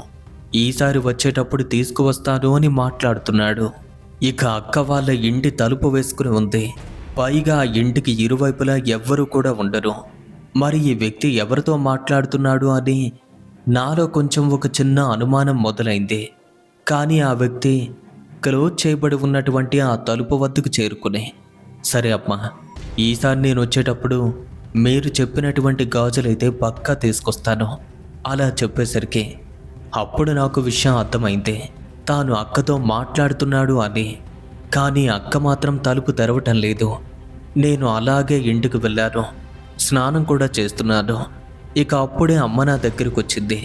Speaker 1: ఈసారి వచ్చేటప్పుడు తీసుకువస్తాను అని మాట్లాడుతున్నాడు. ఇక అక్క వాళ్ళ ఇంటి తలుపు వేసుకుని ఉంది. పైగా ఆ ఇంటికి ఇరువైపులా ఎవ్వరూ కూడా ఉండరు. మరి ఈ వ్యక్తి ఎవరితో మాట్లాడుతున్నాడు అని నాలో కొంచెం ఒక చిన్న అనుమానం మొదలైంది. కానీ ఆ వ్యక్తి క్లోజ్ చేయబడి ఉన్నటువంటి ఆ తలుపు వద్దకు చేరుకుని, సరే అమ్మా, ఈసారి నేను వచ్చేటప్పుడు మీరు చెప్పినటువంటి గాజులైతే పక్కా తీసుకొస్తాను అలా చెప్పేసరికి అప్పుడు నాకు విషయం అర్థమైంది, తాను అక్కతో మాట్లాడుతున్నాడు అని. కానీ అక్క మాత్రం తలుపు తెరవటం లేదు. నేను అలాగే ఇంటికి వెళ్ళాను, స్నానం కూడా చేస్తున్నాను. ఇక అప్పుడే అమ్మ నా దగ్గరికి వచ్చింది.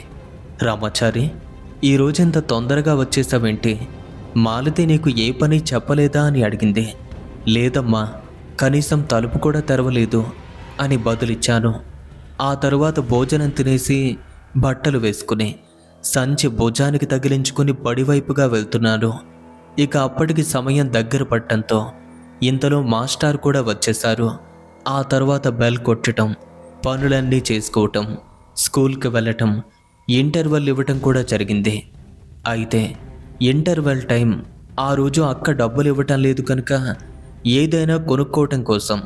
Speaker 1: రామాచారి, ఈరోజంత తొందరగా వచ్చేసావేంటి, మాలతి నీకు ఏ పని చెప్పలేదా అని అడిగింది. లేదమ్మా, కనీసం తలుపు కూడా తెరవలేదు అని బదులిచ్చాను. ఆ తరువాత భోజనం తినేసి బట్టలు వేసుకుని సంచి భుజానికి తగిలించుకుని బడివైపుగా వెళ్తున్నాను. ఇక అప్పటికి సమయం దగ్గర పట్టడంతో ఇంతలో మాస్టర్ కూడా వచ్చేశారు. ఆ తర్వాత బెల్ కొట్టడం, పనులన్నీ చేసుకోవటం, స్కూల్కి వెళ్ళటం, ఇంటర్వెల్ ఇవ్వటం కూడా జరిగింది. అయితే ఇంటర్వెల్ టైం ఆ రోజు అక్క డబ్బులు ఇవ్వటం లేదు కనుక ఏదైనా కొనుక్కోవటం కోసం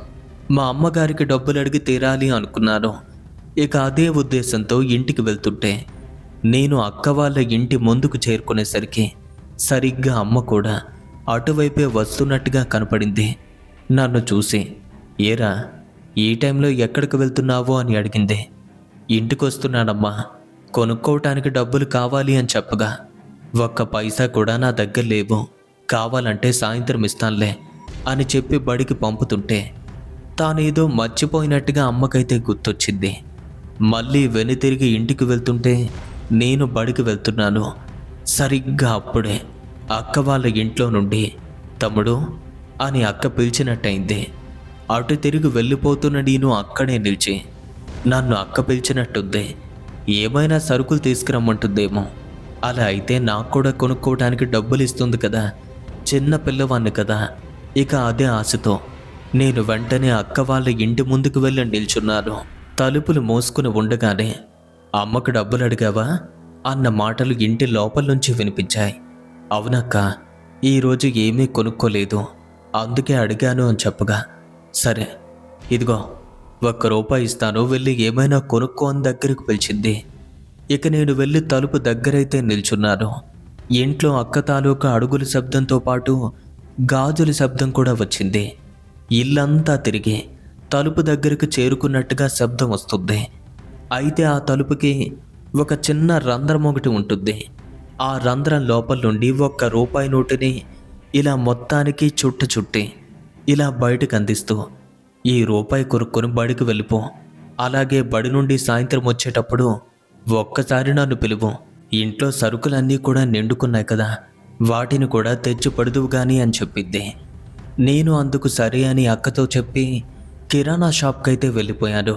Speaker 1: మా అమ్మగారికి డబ్బులు అడిగి తీరాలి అనుకున్నాను. ఇక అదే ఉద్దేశంతో ఇంటికి వెళ్తుంటే నేను అక్క వాళ్ళ ఇంటి ముందుకు చేరుకునేసరికి సరిగ్గా అమ్మ కూడా అటువైపే వస్తున్నట్టుగా కనపడింది. నన్ను చూసి, ఏరా, ఈ టైంలో ఎక్కడికి వెళ్తున్నావు అని అడిగింది. ఇంటికి వస్తున్నానమ్మా, కొనుక్కోవటానికి డబ్బులు కావాలి అని చెప్పగా, ఒక్క పైసా కూడా నా దగ్గర లేవు, కావాలంటే సాయంత్రం ఇస్తానులే అని చెప్పి బడికి పంపుతుంటే తానేదో మర్చిపోయినట్టుగా అమ్మకైతే గుర్తొచ్చింది. మళ్ళీ వెనుతిరిగి ఇంటికి వెళ్తుంటే నేను బడికి వెళ్తున్నాను. సరిగ్గా అప్పుడే అక్క వాళ్ళ ఇంట్లో నుండి తమ్ముడు అని అక్క పిలిచినట్టయింది. అటు తిరిగి వెళ్ళిపోతున్న నేను అక్కడే నిలిచి, నన్ను అక్క పిలిచినట్టుంది, ఏమైనా సరుకులు తీసుకురమ్మంటుందేమో, అలా అయితే నాకు కూడా కొనుక్కోవడానికి డబ్బులు ఇస్తుంది కదా, చిన్న పిల్లవాణ్ణి కదా. ఇక అదే ఆశతో నేను వెంటనే అక్క వాళ్ళ ఇంటి ముందుకు వెళ్ళి నిల్చున్నాను. తలుపులు మోసుకుని ఉండగానే, అమ్మకు డబ్బులు అడిగావా అన్న మాటలు ఇంటి లోపల నుంచి వినిపించాయి. అవునక్క, ఈరోజు ఏమీ కొనుక్కోలేదు, అందుకే అడిగాను అని చెప్పగా, సరే ఇదిగో ₹1 ఇస్తాను, వెళ్ళి ఏమైనా కొనుక్కో అని దగ్గరికి పిలిచింది. ఇక నేను వెళ్ళి తలుపు దగ్గరైతే నిల్చున్నాను. ఇంట్లో అక్క తాలూకా అడుగుల శబ్దంతో పాటు గాజుల శబ్దం కూడా వచ్చింది. ఇల్లంతా తిరిగి తలుపు దగ్గరకు చేరుకున్నట్టుగా శబ్దం వస్తుంది. అయితే ఆ తలుపుకి ఒక చిన్న రంధ్రం ఒకటి ఉంటుంది. ఆ రంధ్రం లోపల నుండి ₹1 నోటుని ఇలా మొత్తానికి చుట్టి ఇలా బయటకు అందిస్తూ, ఈ రూపాయి కొనుక్కొని బడికి వెళ్ళిపో, అలాగే బడి నుండి సాయంత్రం వచ్చేటప్పుడు ఒక్కసారి నన్ను పిలువు, ఇంట్లో సరుకులన్నీ కూడా నిండుకున్నాయి కదా, వాటిని కూడా తెచ్చి పడుదువు గాని అని చెప్పింది. నేను అందుకు సరే అని అక్కతో చెప్పి కిరాణా షాప్కైతే వెళ్ళిపోయాను.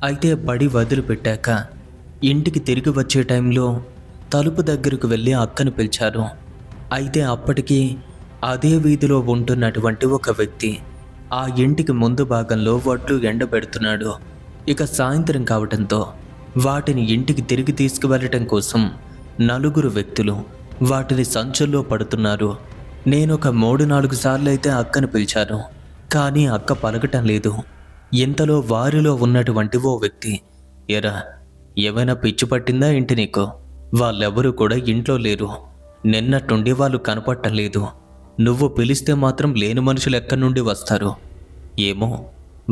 Speaker 1: అయితే బడి వదిలిపెట్టాక ఇంటికి తిరిగి వచ్చే టైంలో తలుపు దగ్గరకు వెళ్ళి అక్కను పిలిచారు. అయితే అప్పటికి అదే వీధిలో ఉంటున్నటువంటి ఒక వ్యక్తి ఆ ఇంటికి ముందు భాగంలో వడ్లు ఎండబెడుతున్నాడు. ఇక సాయంత్రం కావటంతో వాటిని ఇంటికి తిరిగి తీసుకువెళ్ళటం కోసం నలుగురు వ్యక్తులు వాటిని సంచుల్లో పడుతున్నారు. నేనొక 3-4 సార్లు అయితే అక్కను పిలిచాను, కానీ అక్క పలకటం లేదు. ఇంతలో వారిలో ఉన్నటువంటి ఓ వ్యక్తి, ఎరా ఏమైనా పిచ్చి పట్టిందా ఏంటి నీకు? వాళ్ళెవరూ కూడా ఇంట్లో లేరు. నిన్నట్టుండి వాళ్ళు కనపడటం లేదు. నువ్వు పిలిస్తే మాత్రం లేని మనుషులు ఎక్కడి నుండి వస్తారు? ఏమో,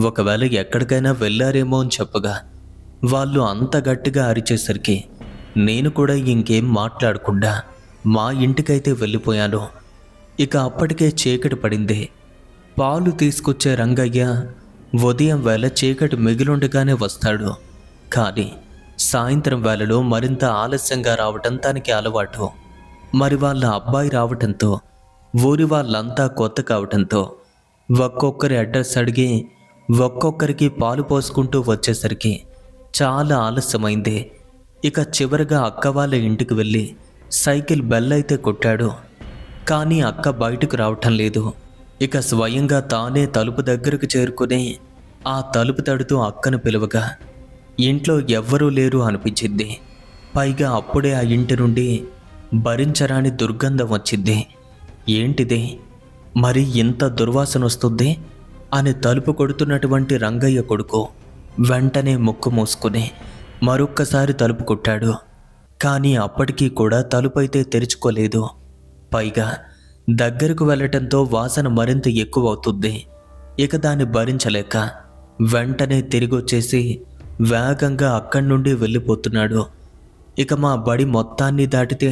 Speaker 1: ఒకవేళ ఎక్కడికైనా వెళ్ళారేమో అని చెప్పగా వాళ్ళు అంత గట్టిగా అరిచేసరికి నేను కూడా ఇంకేం మాట్లాడకుండా మా ఇంటికైతే వెళ్ళిపోయాను. ఇక అప్పటికే చీకటి పడింది. పాలు తీసుకొచ్చే రంగయ్య ఉదయం వేళ చీకటి మిగిలుండగానే వస్తాడు. కానీ సాయంత్రం వేళలో మరింత ఆలస్యంగా రావటం తనకి అలవాటు. మరి వాళ్ళ అబ్బాయి రావటంతో, ఊరి వాళ్ళంతా కొత్త కావటంతో ఒక్కొక్కరి అడ్రస్ అడిగి ఒక్కొక్కరికి పాలు పోసుకుంటూ వచ్చేసరికి చాలా ఆలస్యమైంది. ఇక చివరిగా అక్క వాళ్ళ ఇంటికి వెళ్ళి సైకిల్ బెల్ అయితే కొట్టాడు, కానీ అక్క బయటకు రావటం లేదు. ఇక స్వయంగా తానే తలుపు దగ్గరకు చేరుకుని ఆ తలుపు తడుతూ అక్కను పిలువగా ఇంట్లో ఎవ్వరూ లేరు అనిపించింది. పైగా అప్పుడే ఆ ఇంటి నుండి భరించరాని దుర్గంధం వచ్చింది. ఏంటిది, మరి ఇంత దుర్వాసన వస్తుంది అని తలుపు కొడుతున్నటువంటి రంగయ్య కొడుకు వెంటనే ముక్కు మూసుకుని మరొక్కసారి తలుపు కొట్టాడు. కానీ అప్పటికీ కూడా తలుపు అయితే తెరుచుకోలేదు. పైగా దగ్గరకు వెళ్ళటంతో వాసన మరింత ఎక్కువ అవుతుంది. ఇక దాన్ని భరించలేక వెంటనే తిరిగి వచ్చేసి వేగంగా అక్కడి నుండి వెళ్ళిపోతున్నాడు. ఇక మా బడి మొత్తాన్ని దాటితే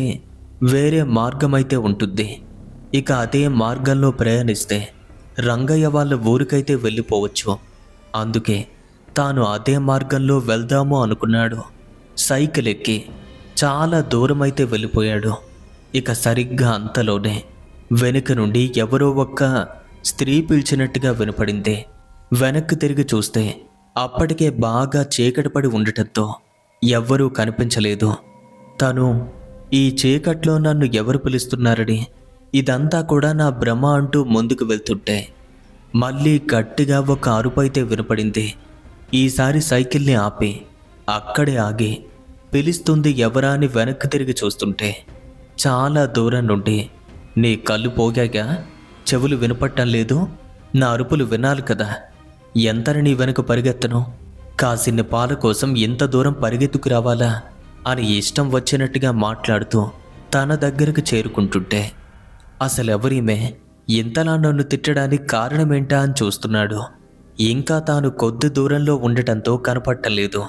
Speaker 1: వేరే మార్గం అయితే ఉంటుంది. ఇక అదే మార్గంలో ప్రయాణిస్తే రంగయ్య వాళ్ళ ఊరికైతే వెళ్ళిపోవచ్చు. అందుకే తాను అదే మార్గంలో వెళ్దాము అనుకున్నాడు. సైకిల్ ఎక్కి చాలా దూరం అయితే వెళ్ళిపోయాడు. ఇక సరిగ్గా అంతలోనే వెనుక నుండి ఎవరో ఒక్క స్త్రీ పిలిచినట్టుగా వినపడింది. వెనక్కి తిరిగి చూస్తే అప్పటికే బాగా చీకటి పడి ఉండటంతో ఎవ్వరూ కనిపించలేదు. తను ఈ చీకట్లో నన్ను ఎవరు పిలుస్తున్నారని, ఇదంతా కూడా నా భ్రమ అంటూ ముందుకు వెళ్తుంటే మళ్ళీ గట్టిగా ఒక అరుపు అయితే వినపడింది. ఈసారి సైకిల్ని ఆపి అక్కడే ఆగి పిలుస్తుంది ఎవరా అని వెనక్కి తిరిగి చూస్తుంటే చాలా దూరం నుండి, నీ కళ్ళు పోగాక చెవులు వినపట్టం లేదు, నా అరుపులు వినాలి కదా, ఎంతని నీ వెనుక పరిగెత్తను, కాసిన్ని పాల కోసం ఇంత దూరం పరిగెత్తుకు రావాలా అని ఇష్టం వచ్చినట్టుగా మాట్లాడుతూ తన దగ్గరకు చేరుకుంటుంటే అసలెవరీమే, ఇంతలా నన్ను తిట్టడానికి కారణమేంటా అని చూస్తున్నాడు. ఇంకా తాను కొద్ది దూరంలో ఉండటంతో కనపట్టలేదు.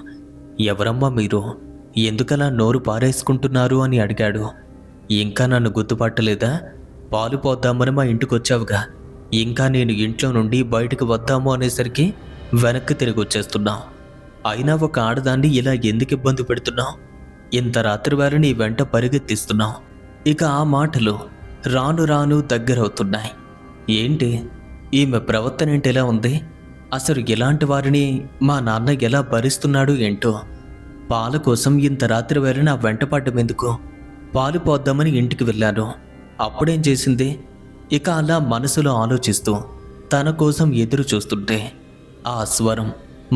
Speaker 1: ఎవరమ్మా మీరు, ఎందుకలా నోరు పారేసుకుంటున్నారు అని అడిగాడు. ఇంకా నన్ను గుర్తుపట్టలేదా? పాలు పోద్దామని మా ఇంటికి వచ్చావుగా, ఇంకా నేను ఇంట్లో నుండి బయటకు వద్దాము అనేసరికి వెనక్కి తిరిగి వచ్చేస్తున్నావు. అయినా ఒక ఆడదాన్ని ఇలా ఎందుకు ఇబ్బంది పెడుతున్నావు? ఇంత రాత్రి వేళ నీ వెంట పరిగెత్తిస్తున్నావు. ఇక ఆ మాటలు రాను రాను దగ్గరవుతున్నాయి. ఏంటి ఈమె ప్రవర్తన ఏంటి ఎలా ఉంది? అసలు ఇలాంటి వారిని మా నాన్న ఎలా భరిస్తున్నాడు ఏంటో? పాల కోసం ఇంత రాత్రి వేళ నా వెంట పడ్డం ఎందుకు? పాలు పోద్దామని ఇంటికి వెళ్ళాను, అప్పుడేం చేసింది? ఇక అలా మనసులో ఆలోచిస్తూ తన కోసం ఎదురు చూస్తుంటే ఆ స్వరం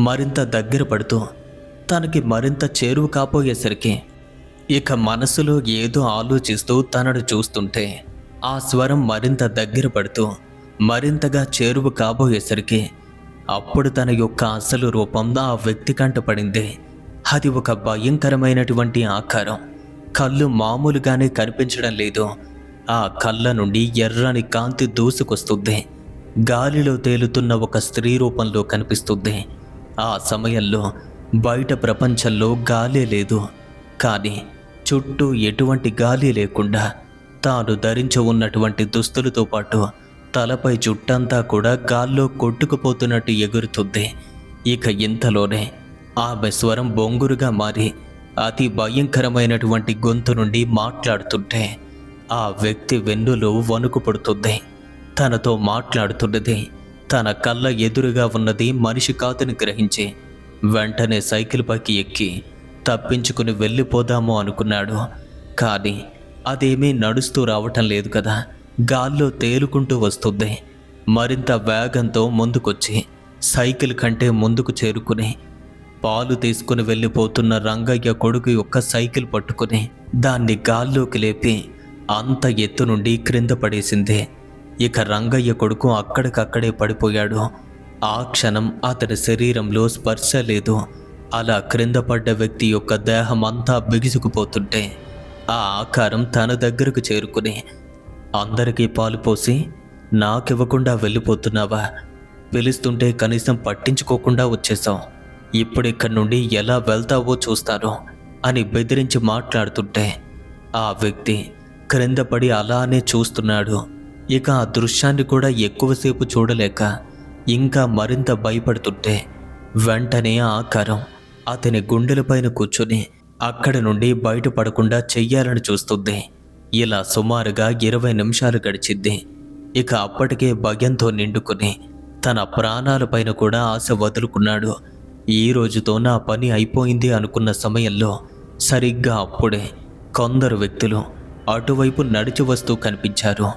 Speaker 1: మరింత దగ్గర పడుతూ తనకి మరింత చేరువ కాపోయేసరికి ఇక మనసులో ఏదో ఆలోచిస్తూ తనను చూస్తుంటే ఆ స్వరం మరింత దగ్గర పడుతూ మరింతగా చేరువ కాబోయేసరికి అప్పుడు తన యొక్క అసలు రూపం ఆ వ్యక్తి కంట పడింది. అది ఒక భయంకరమైనటువంటి ఆకారం. కళ్ళు మామూలుగానే కనిపించడం లేదు. ఆ కళ్ళ నుండి ఎర్రని కాంతి దూసుకొస్తుంది. గాలిలో తేలుతున్న ఒక స్త్రీ రూపంలో కనిపిస్తుంది. ఆ సమయంలో బయట ప్రపంచంలో గాలే లేదు. కానీ చుట్టూ ఎటువంటి గాలి లేకుండా తాను ధరించి ఉన్నటువంటి దుస్తులతో పాటు తలపై జుట్టంతా కూడా గాల్లో కొట్టుకుపోతున్నట్టు ఎగురుతుంది. ఇక ఇంతలోనే ఆమె స్వరం బొంగురుగా మారి అతి భయంకరమైనటువంటి గొంతు నుండి మాట్లాడుతుంటే ఆ వ్యక్తి వెన్నులో వణుకు పుడుతుంది. తనతో మాట్లాడుతున్నది తన కళ్ళ ఎదురుగా ఉన్నది మనిషి కాదని గ్రహించి వెంటనే సైకిల్ పైకి ఎక్కి తప్పించుకుని వెళ్ళిపోదాము అనుకున్నాడు. కానీ అదేమీ నడుస్తూ రావటం లేదు కదా, గాల్లో తేలుకుంటూ వస్తుంది. మరింత వేగంతో ముందుకొచ్చి సైకిల్ కంటే ముందుకు చేరుకుని పాలు తీసుకుని వెళ్ళిపోతున్న రంగయ్య కొడుకు యొక్క సైకిల్ పట్టుకుని దాన్ని గాల్లోకి లేపి అంత ఎత్తు నుండి క్రింద పడేసింది. ఇక రంగయ్య కొడుకు అక్కడికక్కడే పడిపోయాడు. ఆ క్షణం అతని శరీరంలో స్పర్శ లేదు. అలా క్రింద పడ్డ వ్యక్తి యొక్క దేహం అంతా బిగుసుకుపోతుంటే ఆ ఆకారం తన దగ్గరకు చేరుకుని, అందరికీ పాలు పోసి నాకివ్వకుండా వెళ్ళిపోతున్నావా? పిలుస్తుంటే కనీసం పట్టించుకోకుండా వచ్చేసావు. ఇప్పుడిక్కడి నుండి ఎలా వెళ్తావో చూస్తాను అని బెదిరించి మాట్లాడుతుంటే ఆ వ్యక్తి క్రింద పడి అలానే చూస్తున్నాడు. ఇక ఆ దృశ్యాన్ని కూడా ఎక్కువసేపు చూడలేక ఇంకా మరింత భయపడుతుంటే వెంటనే ఆ ఆకారం అతని గుండెలపైన కూర్చుని అక్కడి నుండి బయటపడకుండా చెయ్యాలని చూస్తుంది. ఇలా సుమారుగా 20 నిమిషాలు గడిచింది. ఇక అప్పటికే భయంతో నిండుకుని తన ప్రాణాలపైన కూడా ఆశ వదులుకున్నాడు. ఈ రోజుతో నా పని అయిపోయింది అనుకున్న సమయంలో సరిగ్గా అప్పుడే కొందరు వ్యక్తులు అటువైపు నడిచి వస్తూ కనిపించారు.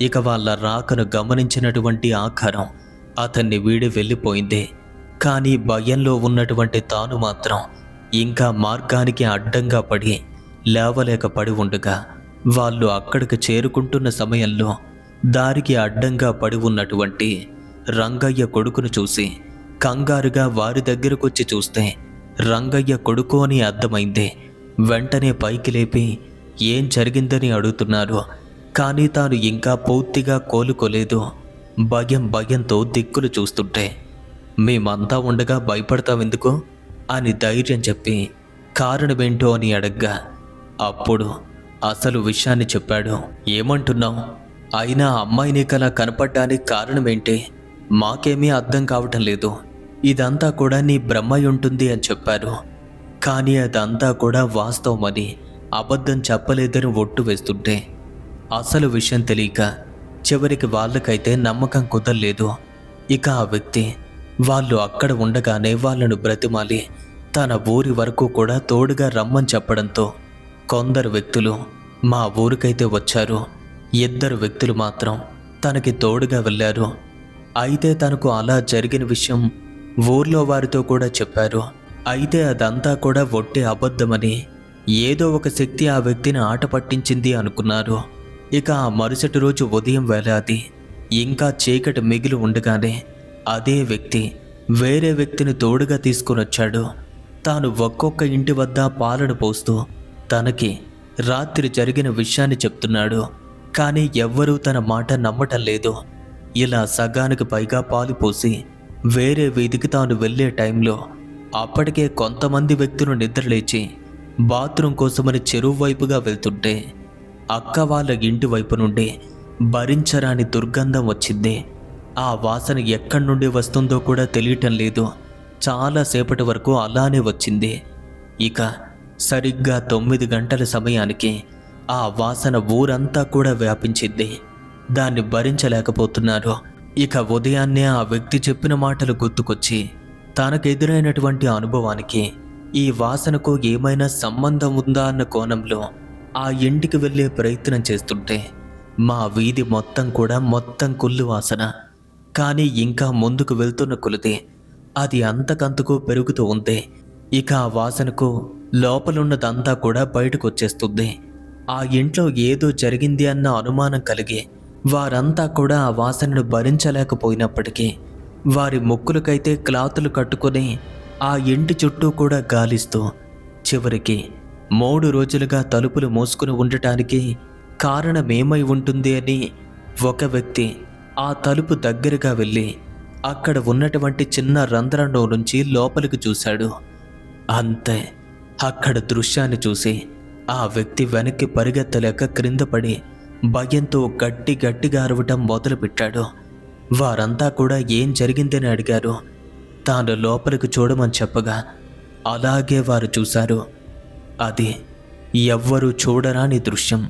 Speaker 1: ఇక వాళ్ళ రాకను గమనించినటువంటి ఆకారం అతన్ని వీడి వెళ్ళిపోయింది. కానీ భయంలో ఉన్నటువంటి తాను మాత్రం ఇంకా మార్గానికి అడ్డంగా పడి లేవలేక పడి ఉండగా వాళ్ళు అక్కడికి చేరుకుంటున్న సమయంలో దారికి అడ్డంగా పడి ఉన్నటువంటి రంగయ్య కొడుకును చూసి కంగారుగా వారి దగ్గరకొచ్చి చూస్తే రంగయ్య కొడుకు అని అర్థమైంది. వెంటనే పైకి లేపి ఏం జరిగిందని అడుగుతున్నారు. కానీ తాను ఇంకా పూర్తిగా కోలుకోలేదు. భయంతో దిక్కులు చూస్తుంటే మేమంతా ఉండగా భయపడతావెందుకు అని ధైర్యం చెప్పి కారణమేంటో అని అడగ్గా అప్పుడు అసలు విషయాన్ని చెప్పాడు. ఏమంటున్నావు? అయినా అమ్మాయి నీకలా కనపడ్డానికి కారణమేంటి? మాకేమీ అర్థం కావటం లేదు. ఇదంతా కూడా నీ బ్రహ్మై ఉంటుంది అని చెప్పారు. కానీ అదంతా కూడా వాస్తవమని అబద్ధం చెప్పలేదని ఒట్టు వేస్తుంటే అసలు విషయం తెలియక చివరికి వాళ్ళకైతే నమ్మకం కుదరలేదు. ఇక ఆ వ్యక్తి వాళ్ళు అక్కడ ఉండగానే వాళ్ళను బ్రతిమాలి తన ఊరి వరకు కూడా తోడుగా రమ్మని చెప్పడంతో కొందరు వ్యక్తులు మా ఊరికైతే వచ్చారు. 2 వ్యక్తులు మాత్రం తనకి తోడుగా వెళ్ళారు. అయితే తనకు అలా జరిగిన విషయం ఊర్లో వారితో కూడా చెప్పారు. అయితే అదంతా కూడా ఒట్టి అబద్ధమని ఏదో ఒక శక్తి ఆ వ్యక్తిని ఆట పట్టించింది అనుకున్నారు. ఇక ఆ మరుసటి రోజు ఉదయం వేళ ఇంకా చీకటి మిగిలి ఉండగానే అదే వ్యక్తి వేరే వ్యక్తిని తోడుగా తీసుకుని వచ్చాడు. తాను ఒక్కొక్క ఇంటి వద్ద పాలను పోస్తూ తనకి రాత్రి జరిగిన విషయాన్ని చెప్తున్నాడు. కానీ ఎవ్వరూ తన మాట నమ్మటం లేదు. ఇలా సగానికి పైగా పాలు పోసి వేరే వీధికి తాను వెళ్ళే టైంలో అప్పటికే కొంతమంది వ్యక్తులు నిద్రలేచి బాత్రూమ్ కోసమని చెరువు వైపుగా వెళ్తుంటే అక్క వాళ్ళ ఇంటి వైపు నుండి భరించరాని దుర్గంధం వచ్చింది. ఆ వాసన ఎక్కడి నుండి వస్తుందో కూడా తెలియటం లేదు. చాలాసేపటి వరకు అలానే వచ్చింది. ఇక సరిగ్గా 9 గంటల సమయానికి ఆ వాసన ఊరంతా కూడా వ్యాపించింది. దాన్ని భరించలేకపోతున్నారు. ఇక ఉదయాన్నే ఆ వ్యక్తి చెప్పిన మాటలు గుర్తుకొచ్చి తనకెదురైనటువంటి అనుభవానికి ఈ వాసనకు ఏమైనా సంబంధం ఉందా అన్న కోణంలో ఆ ఇంటికి వెళ్ళే ప్రయత్నం చేస్తుంటే మా వీధి మొత్తం కుళ్ళు వాసన. కానీ ఇంకా ముందుకు వెళ్తున్న కొలిది అది అంతకంతకు పెరుగుతూ ఉంది. ఇక ఆ వాసనకు లోపలున్నదంతా కూడా బయటకు వచ్చేస్తుంది. ఆ ఇంట్లో ఏదో జరిగింది అన్న అనుమానం కలిగి వారంతా కూడా ఆ వాసనను భరించలేకపోయినప్పటికీ వారి ముక్కులకైతే క్లాతులు కట్టుకొని ఆ ఇంటి చుట్టూ కూడా గాలిస్తూ చివరికి 3 రోజులుగా తలుపులు మూసుకుని ఉండటానికి కారణమేమై ఉంటుంది అని ఒక వ్యక్తి ఆ తలుపు దగ్గరగా వెళ్ళి అక్కడ ఉన్నటువంటి చిన్న రంధ్రంలో నుంచి లోపలికి చూశాడు. అంతే, అక్కడ దృశ్యాన్ని చూసి ఆ వ్యక్తి వెనక్కి పరిగెత్తలేక క్రింద పడి భయంతో గట్టిగా అరవటం మొదలుపెట్టాడు. వారంతా కూడా ఏం జరిగిందని అడిగారు. తాను లోపలికి చూడమని చెప్పగా అలాగే వారు చూశారు. అది ఎవ్వరూ చూడరాని దృశ్యం.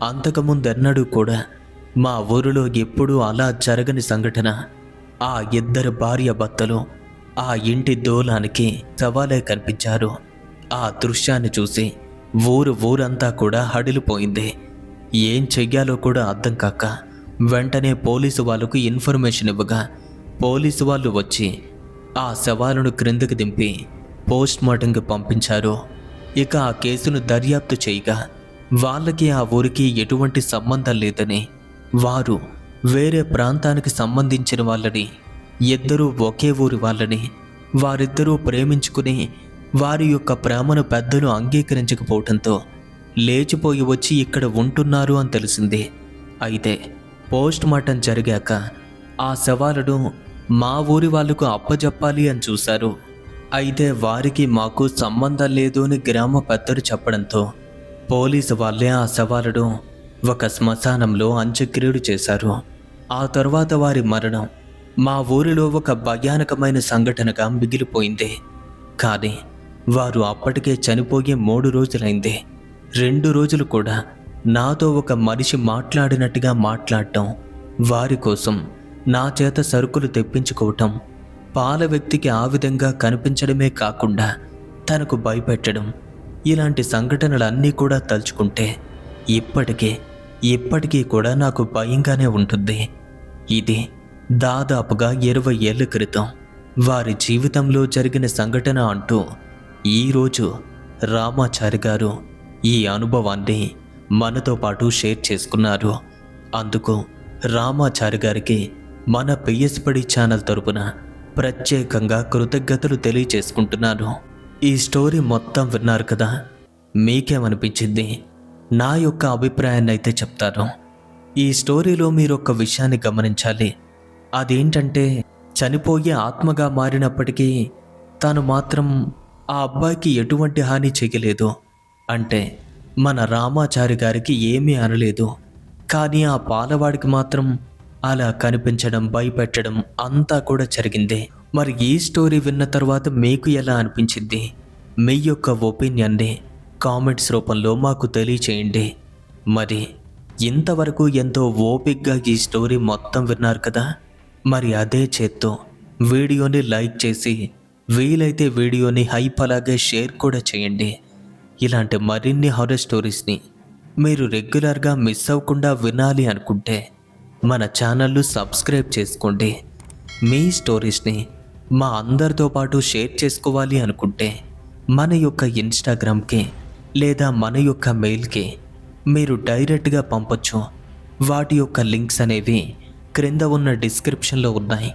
Speaker 1: అంతకుముందెన్నడూ కూడా మా ఊరిలో ఎప్పుడూ అలా జరగని సంఘటన. ఆ 2 భార్య భర్తలు ఆ ఇంటి దూలానికి శవాలే కనిపించారు. ఆ దృశ్యాన్ని చూసి ఊరంతా కూడా హడిలిపోయింది. ఏం చెయ్యాలో కూడా అర్థం కాక వెంటనే పోలీసు వాళ్ళకు ఇన్ఫర్మేషన్ ఇవ్వగా పోలీసు వాళ్ళు వచ్చి ఆ శవాలను క్రిందకి దింపి పోస్ట్మార్టంకి పంపించారు. ఇక ఆ కేసును దర్యాప్తు చేయగా వాళ్ళకి ఆ ఊరికి ఎటువంటి సంబంధం లేదని, వారు వేరే ప్రాంతానికి సంబంధించిన వాళ్ళని, ఇద్దరూ ఒకే ఊరి వాళ్ళని, వారిద్దరూ ప్రేమించుకుని వారి యొక్క ప్రేమను పెద్దలు అంగీకరించకపోవడంతో లేచిపోయి వచ్చి ఇక్కడ ఉంటున్నారు అని తెలిసింది. అయితే పోస్ట్మార్టం జరిగాక ఆ శవాలను మా ఊరి వాళ్లకు అప్పజెప్పాలి అని చూశారు. అయితే వారికి మాకు సంబంధం లేదు అని గ్రామ పెద్దలు చెప్పడంతో పోలీసు వాళ్ళే ఆ శవాలను ఒక శ్మశానంలో అంత్యక్రియలు చేశారు. ఆ తర్వాత వారి మరణం మా ఊరిలో ఒక భయానకమైన సంఘటనగా మిగిలిపోయింది. కానీ వారు అప్పటికే చనిపోయే 3 రోజులైంది. 2 రోజులు కూడా నాతో ఒక మనిషి మాట్లాడినట్టుగా మాట్లాడటం, వారి కోసం నా చేత సరుకులు తెప్పించుకోవటం, పాల వ్యక్తికి ఆ విధంగా కనిపించడమే కాకుండా తనకు భయపెట్టడం, ఇలాంటి సంఘటనలన్నీ కూడా తలుచుకుంటే ఇప్పటికీ కూడా నాకు భయంగానే ఉంటుంది. ఇది దాదాపుగా 20 ఏళ్ల క్రితం వారి జీవితంలో జరిగిన సంఘటన అంటూ ఈరోజు రామాచారి గారు ఈ అనుభవాన్ని మనతో పాటు షేర్ చేసుకున్నారు. అందుకు రామాచారి గారికి మన పిఎస్పడి ఛానల్ తరపున ప్రత్యేకంగా కృతజ్ఞతలు తెలియచేసుకుంటున్నాను. ఈ స్టోరీ మొత్తం విన్నారు కదా, మీకేమనిపించింది? నా యొక్క అభిప్రాయాన్ని అయితే చెప్తాను. ఈ స్టోరీలో మీరు ఒక విషయాన్ని గమనించాలి. అదేంటంటే, చనిపోయే ఆత్మగా మారినప్పటికీ తాను మాత్రం ఆ అబ్బాయికి ఎటువంటి హాని చేయలేదు. అంటే మన రామాచారి గారికి ఏమీ అనలేదు. కానీ ఆ పాలవాడికి మాత్రం అలా కనిపించడం, భయపెట్టడం అంతా కూడా జరిగింది. మరి ఈ స్టోరీ విన్న తర్వాత మీకు ఎలా అనిపించింది? మీ యొక్క ఒపీనియన్ని కామెంట్స్ రూపంలో మాకు తెలియచేయండి. మరి ఇంతవరకు ఎంతో ఓపిక్గా ఈ స్టోరీ మొత్తం విన్నారు కదా, మరి అదే చేత్తో వీడియోని లైక్ చేసి వీలైతే వీడియోని హైప్ అలాగే షేర్ కూడా చేయండి. ఇలాంటి మరిన్ని హారర్ స్టోరీస్ని మీరు రెగ్యులర్గా మిస్ అవ్వకుండా వినాలి అనుకుంటే మన ఛానల్ను సబ్స్క్రైబ్ చేసుకోండి. మీ స్టోరీస్ని మా అందరితో పాటు షేర్ చేసుకోవాలి అనుకుంటే మన యొక్క ఇన్స్టాగ్రామ్కి లేదా మన యొక్క మెయిల్కి మీరు డైరెక్ట్గా పంపొచ్చు. వాటి యొక్క లింక్స్ అనేవి క్రింద ఉన్న డిస్క్రిప్షన్లో ఉన్నాయి.